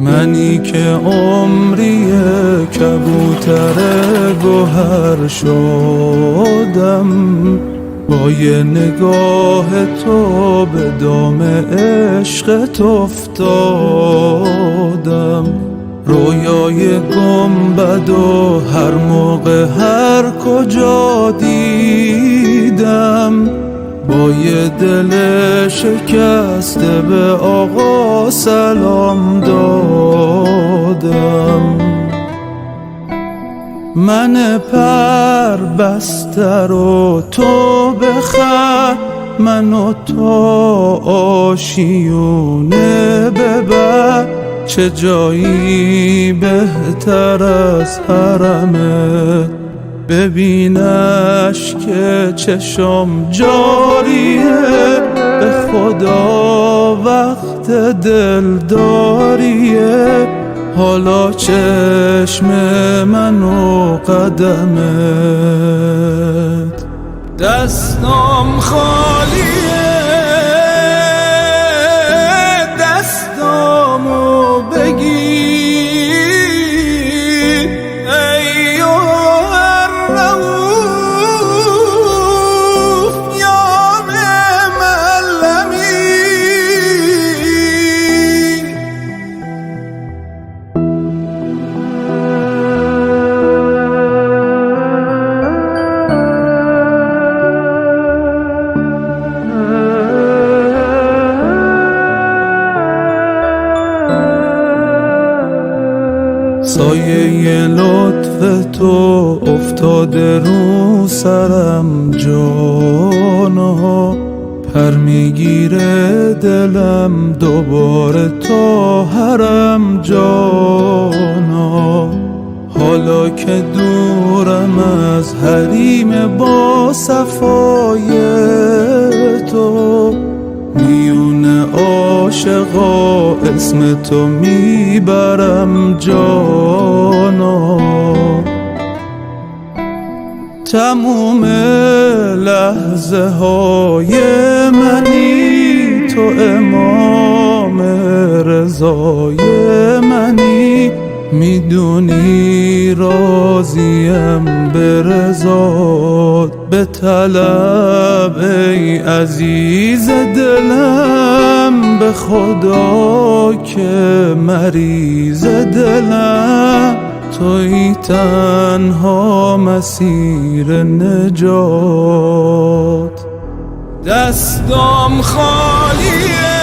منی که عمری کبوتر گوهر شدم، با یه نگاه تو به دام عشقت افتادم. رویای گنبد و هر موقع هر کجا دیدم، با یه دل شکسته به آقا سلام دادم. من پر بسته رو تو بخر، منو تا آشیونه ببر. چه جایی بهتر از حرمه، ببینش که چشم جاریه. به خدا وقت دلداریه، حالا چشم من و قدمت. دستم خالیه، دستامو بگیر ایوه الرؤوف یا معلمی. سایه لطف تو افتاده رو سرم جانا، پر میگیره دلم دوباره تا حرم جانا. حالا که دورم از حریم با صفای تو، میون عاشقا اسم تو میبرم جانا. تموم لحظه های منی، تو امام رضای منی. میدونی راضیم به رضات، به طلب ای عزیز دلم. به خدا که مریض دلم، توی تنها مسیر نجات. دستم خالیه،